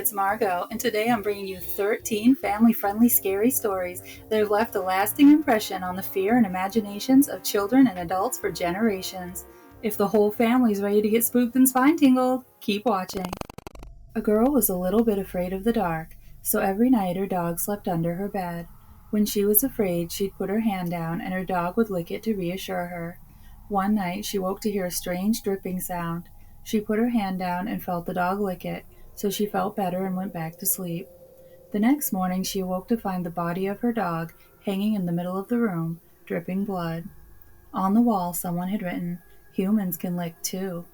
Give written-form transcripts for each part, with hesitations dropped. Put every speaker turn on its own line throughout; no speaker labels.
it's Margot, and today I'm bringing you 13 family-friendly scary stories that have left a lasting impression on the fear and imaginations of children and adults for generations. If the whole family's ready to get spooked and spine-tingled, keep watching. A girl was a little bit afraid of the dark, so every night her dog slept under her bed. When she was afraid, she'd put her hand down and her dog would lick it to reassure her. One night, she woke to hear a strange dripping sound. She put her hand down and felt the dog lick it, so she felt better and went back to sleep. The next morning, she awoke to find the body of her dog hanging in the middle of the room, dripping blood. On the wall, someone had written, "Humans can lick too."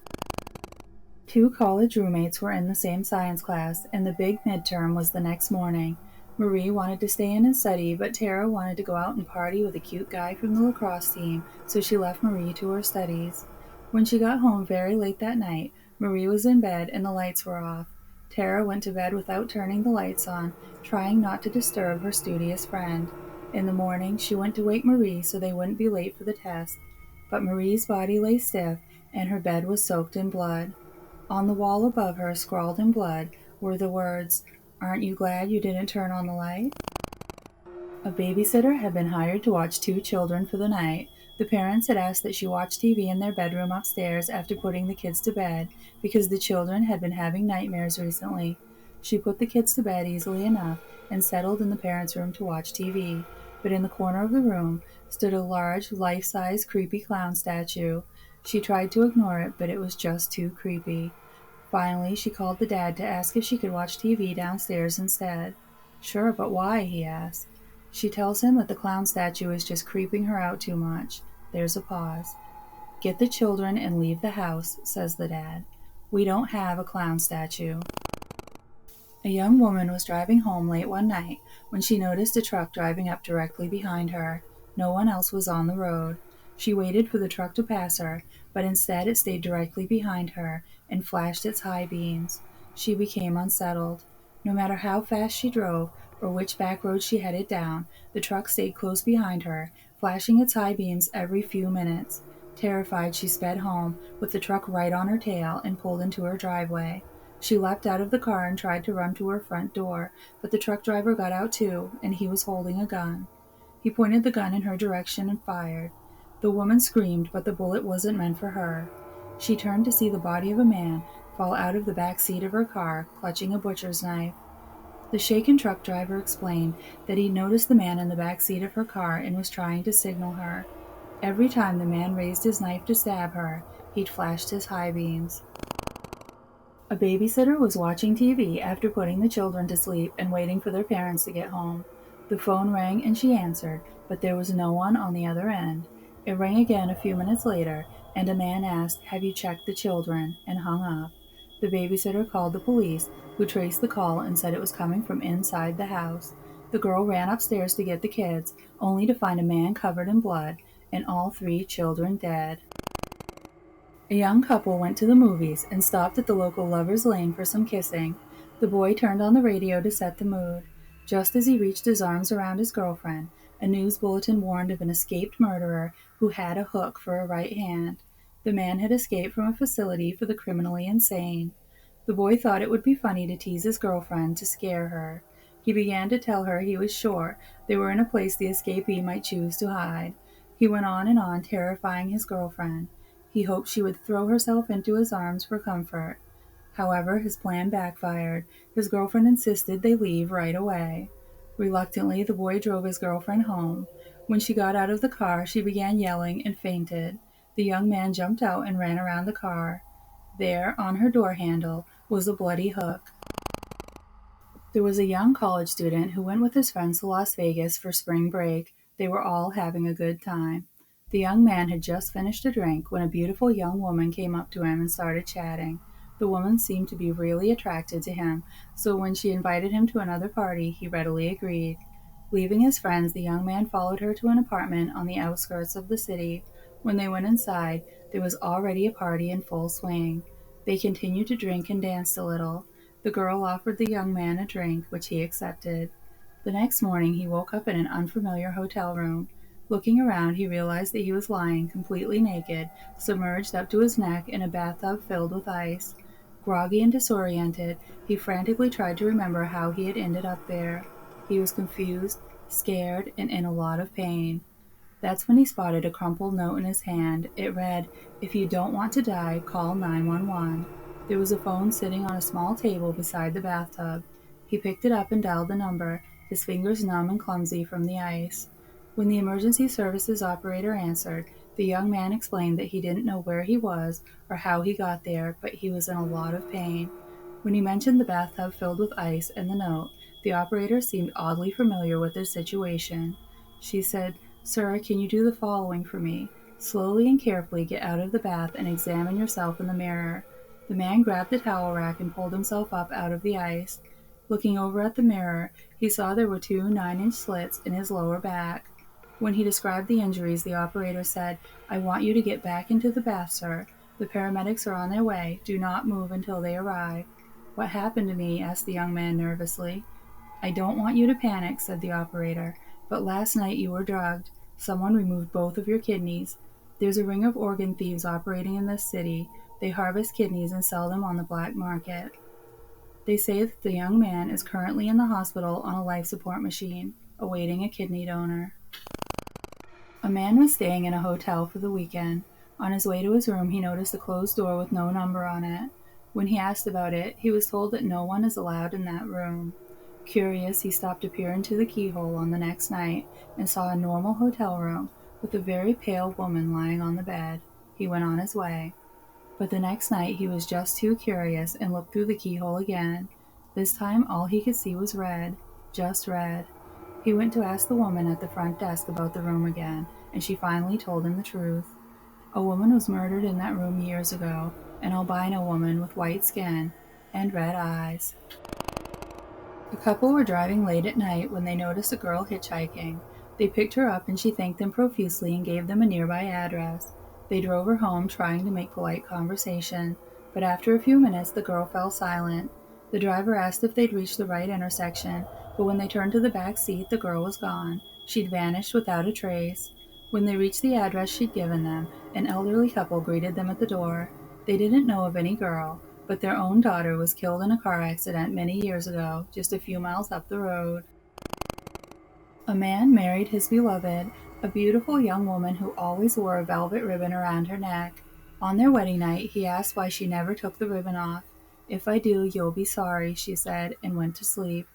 Two college roommates were in the same science class, and the big midterm was the next morning. Marie wanted to stay in and study, but Tara wanted to go out and party with a cute guy from the lacrosse team, so she left Marie to her studies. When she got home very late that night, Marie was in bed and the lights were off. Tara went to bed without turning the lights on, trying not to disturb her studious friend. In the morning, she went to wake Marie so they wouldn't be late for the test, but Marie's body lay stiff and her bed was soaked in blood. On the wall above her, scrawled in blood, were the words, "Aren't you glad you didn't turn on the light?" A babysitter had been hired to watch two children for the night. The parents had asked that she watch TV in their bedroom upstairs after putting the kids to bed, because the children had been having nightmares recently. She put the kids to bed easily enough and settled in the parents' room to watch TV. But in the corner of the room stood a large, life-size, creepy clown statue. She tried to ignore it, but it was just too creepy. Finally, she called the dad to ask if she could watch TV downstairs instead. "Sure, but why?" he asked. She tells him that the clown statue is just creeping her out too much. There's a pause. "Get the children and leave the house," says the dad. "We don't have a clown statue." A young woman was driving home late one night when she noticed a truck driving up directly behind her. No one else was on the road. She waited for the truck to pass her, but instead it stayed directly behind her and flashed its high beams. She became unsettled. No matter how fast she drove or which back road she headed down, the truck stayed close behind her, flashing its high beams every few minutes. Terrified, she sped home, with the truck right on her tail, and pulled into her driveway. She leapt out of the car and tried to run to her front door, but the truck driver got out too, and he was holding a gun. He pointed the gun in her direction and fired. The woman screamed, but the bullet wasn't meant for her. She turned to see the body of a man fall out of the back seat of her car, clutching a butcher's knife. The shaken truck driver explained that he'd noticed the man in the back seat of her car and was trying to signal her. Every time the man raised his knife to stab her, he'd flashed his high beams. A babysitter was watching TV after putting the children to sleep and waiting for their parents to get home. The phone rang and she answered, but there was no one on the other end. It rang again a few minutes later, and a man asked, "Have you checked the children?" and hung up. The babysitter called the police, who traced the call and said it was coming from inside the house. The girl ran upstairs to get the kids, only to find a man covered in blood and all three children dead. A young couple went to the movies and stopped at the local Lover's Lane for some kissing. The boy turned on the radio to set the mood. Just as he reached his arms around his girlfriend, a news bulletin warned of an escaped murderer who had a hook for a right hand. The man had escaped from a facility for the criminally insane. The boy thought it would be funny to tease his girlfriend to scare her. He began to tell her he was sure they were in a place the escapee might choose to hide. He went on and on, terrifying his girlfriend. He hoped she would throw herself into his arms for comfort. However, his plan backfired. His girlfriend insisted they leave right away. Reluctantly, the boy drove his girlfriend home. When she got out of the car, she began yelling and fainted. The young man jumped out and ran around the car. There, on her door handle, was a bloody hook. There was a young college student who went with his friends to Las Vegas for spring break. They were all having a good time. The young man had just finished a drink when a beautiful young woman came up to him and started chatting. The woman seemed to be really attracted to him, so when she invited him to another party, he readily agreed. Leaving his friends, the young man followed her to an apartment on the outskirts of the city. When they went inside, there was already a party in full swing. They continued to drink and danced a little. The girl offered the young man a drink, which he accepted. The next morning, he woke up in an unfamiliar hotel room. Looking around, he realized that he was lying completely naked, submerged up to his neck in a bathtub filled with ice. Groggy and disoriented, he frantically tried to remember how he had ended up there. He was confused, scared, and in a lot of pain. That's when he spotted a crumpled note in his hand. It read, "If you don't want to die, call 911." There was a phone sitting on a small table beside the bathtub. He picked it up and dialed the number, his fingers numb and clumsy from the ice. When the emergency services operator answered, the young man explained that he didn't know where he was or how he got there, but he was in a lot of pain. When he mentioned the bathtub filled with ice and the note, the operator seemed oddly familiar with his situation. She said, "Sir, can you do the following for me? Slowly and carefully get out of the bath and examine yourself in the mirror." The man grabbed the towel rack and pulled himself up out of the ice. Looking over at the mirror, he saw there were two 9-inch slits in his lower back. When he described the injuries, the operator said, "I want you to get back into the bath, sir. The paramedics are on their way. Do not move until they arrive." "What happened to me?" asked the young man nervously. "I don't want you to panic," said the operator, "but last night you were drugged. Someone removed both of your kidneys. There's a ring of organ thieves operating in this city. They harvest kidneys and sell them on the black market. They say that the young man is currently in the hospital on a life support machine, awaiting a kidney donor." A man was staying in a hotel for the weekend. On his way to his room, he noticed a closed door with no number on it. When he asked about it, he was told that no one is allowed in that room. Curious, he stopped to peer into the keyhole on the next night and saw a normal hotel room with a very pale woman lying on the bed. He went on his way. But the next night he was just too curious and looked through the keyhole again. This time all he could see was red, just red. He went to ask the woman at the front desk about the room again, and she finally told him the truth. A woman was murdered in that room years ago, an albino woman with white skin and red eyes. A couple were driving late at night when they noticed a girl hitchhiking. They picked her up and she thanked them profusely and gave them a nearby address. They drove her home trying to make polite conversation, but after a few minutes the girl fell silent. The driver asked if they'd reached the right intersection, but when they turned to the back seat, the girl was gone. She'd vanished without a trace. When they reached the address she'd given them, an elderly couple greeted them at the door. They didn't know of any girl, but their own daughter was killed in a car accident many years ago, just a few miles up the road. A man married his beloved, a beautiful young woman who always wore a velvet ribbon around her neck. On their wedding night, he asked why she never took the ribbon off. "If I do, you'll be sorry," she said, and went to sleep.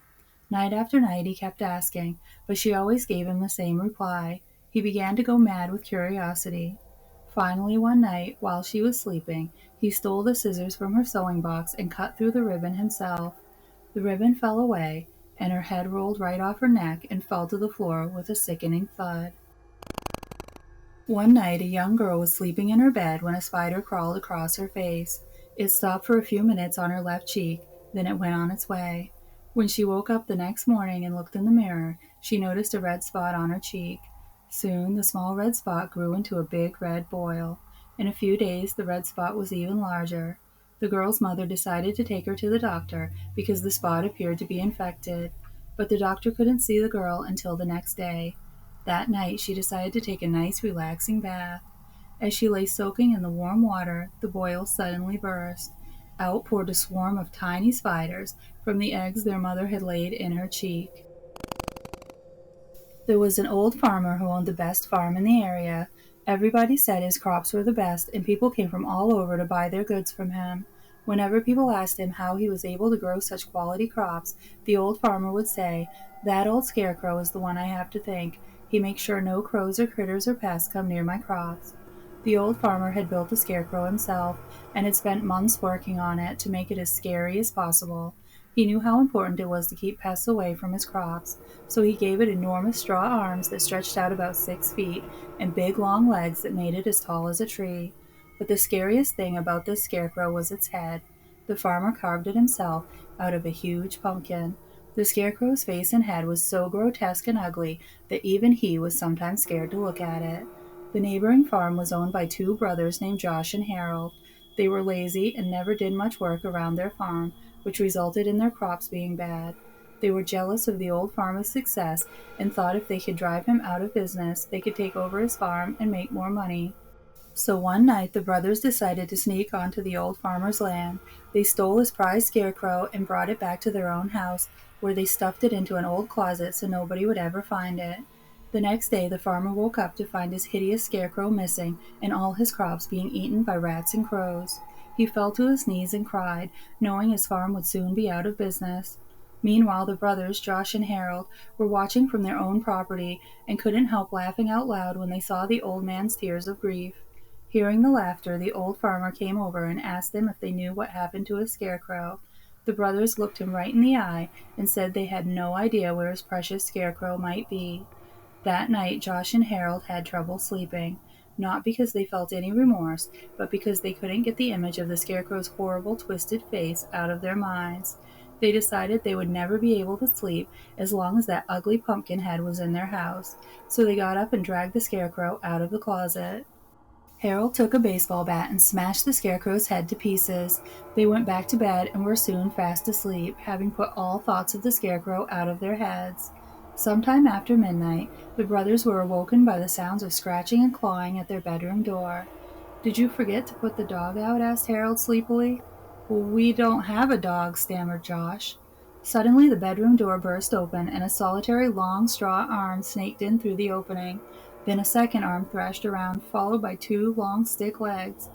Night after night he kept asking, but she always gave him the same reply. He began to go mad with curiosity. Finally, one night, while she was sleeping, he stole the scissors from her sewing box and cut through the ribbon himself. The ribbon fell away, and her head rolled right off her neck and fell to the floor with a sickening thud. One night, a young girl was sleeping in her bed when a spider crawled across her face. It stopped for a few minutes on her left cheek, then it went on its way. When she woke up the next morning and looked in the mirror, she noticed a red spot on her cheek. Soon, the small red spot grew into a big red boil. In a few days, the red spot was even larger. The girl's mother decided to take her to the doctor because the spot appeared to be infected, but the doctor couldn't see the girl until the next day. That night, she decided to take a nice, relaxing bath. As she lay soaking in the warm water, the boil suddenly burst. Out poured a swarm of tiny spiders from the eggs their mother had laid in her cheek. There was an old farmer who owned the best farm in the area. Everybody said his crops were the best, and people came from all over to buy their goods from him. Whenever people asked him how he was able to grow such quality crops, the old farmer would say, "That old Scarecrow is the one I have to thank. He makes sure no crows or critters or pests come near my crops." The old farmer had built the Scarecrow himself, and had spent months working on it to make it as scary as possible. He knew how important it was to keep pests away from his crops, so he gave it enormous straw arms that stretched out about 6 feet and big long legs that made it as tall as a tree. But the scariest thing about this Scarecrow was its head. The farmer carved it himself out of a huge pumpkin. The Scarecrow's face and head was so grotesque and ugly that even he was sometimes scared to look at it. The neighboring farm was owned by two brothers named Josh and Harold. They were lazy and never did much work around their farm, which resulted in their crops being bad. They were jealous of the old farmer's success and thought if they could drive him out of business, they could take over his farm and make more money. So one night the brothers decided to sneak onto the old farmer's land. They stole his prized scarecrow and brought it back to their own house, where they stuffed it into an old closet so nobody would ever find it. The next day the farmer woke up to find his hideous scarecrow missing and all his crops being eaten by rats and crows. He fell to his knees and cried, knowing his farm would soon be out of business. Meanwhile the brothers, Josh and Harold, were watching from their own property and couldn't help laughing out loud when they saw the old man's tears of grief. Hearing the laughter, the old farmer came over and asked them if they knew what happened to his scarecrow. The brothers looked him right in the eye and said they had no idea where his precious scarecrow might be. That night Josh and Harold had trouble sleeping, not because they felt any remorse, but because they couldn't get the image of the scarecrow's horrible, twisted face out of their minds. They decided they would never be able to sleep as long as that ugly pumpkin head was in their house, so they got up and dragged the scarecrow out of the closet. Harold took a baseball bat and smashed the scarecrow's head to pieces. They went back to bed and were soon fast asleep, having put all thoughts of the scarecrow out of their heads. Sometime after midnight, the brothers were awoken by the sounds of scratching and clawing at their bedroom door. "Did you forget to put the dog out?" asked Harold sleepily. "We don't have a dog," stammered Josh. Suddenly the bedroom door burst open and a solitary long straw arm snaked in through the opening. Then a second arm thrashed around, followed by two long stick legs.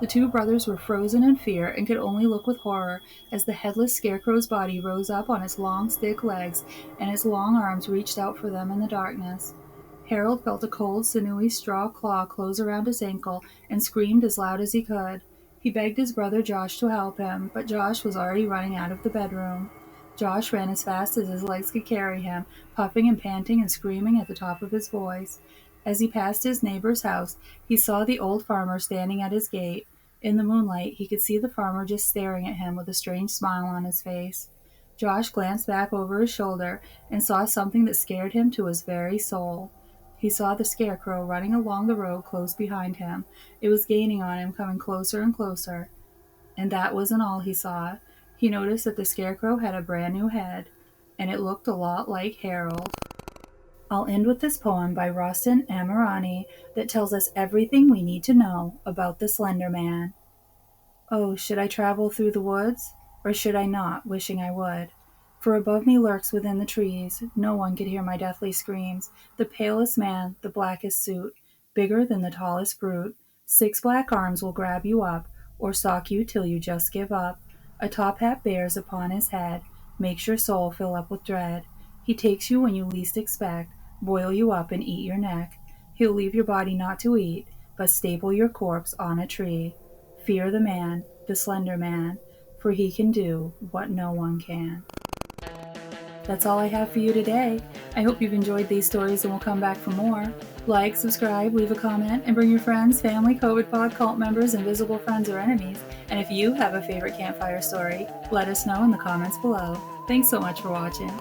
The two brothers were frozen in fear and could only look with horror as the headless scarecrow's body rose up on its long stick legs and its long arms reached out for them in the darkness. Harold felt a cold, sinewy straw claw close around his ankle and screamed as loud as he could. He begged his brother Josh to help him, but Josh was already running out of the bedroom. Josh ran as fast as his legs could carry him, puffing and panting and screaming at the top of his voice. As he passed his neighbor's house, he saw the old farmer standing at his gate. In the moonlight, he could see the farmer just staring at him with a strange smile on his face. Josh glanced back over his shoulder and saw something that scared him to his very soul. He saw the scarecrow running along the road close behind him. It was gaining on him, coming closer and closer. And that wasn't all he saw. He noticed that the scarecrow had a brand new head, and it looked a lot like Harold. I'll end with this poem by Rostin Amirani that tells us everything we need to know about the Slenderman. Oh, should I travel through the woods, or should I not, wishing I would? For above me lurks within the trees, no one could hear my deathly screams, the palest man, the blackest suit, bigger than the tallest brute. 6 black arms will grab you up, or stalk you till you just give up. A top hat bears upon his head, makes your soul fill up with dread. He takes you when you least expect, boil you up and eat your neck. He'll leave your body not to eat, but staple your corpse on a tree. Fear the man, the slender man, for he can do what no one can. That's all I have for you today. I hope you've enjoyed these stories and will come back for more. Like, subscribe, leave a comment, and bring your friends, family, COVID pod, cult members, invisible friends, or enemies. And if you have a favorite campfire story, let us know in the comments below. Thanks so much for watching.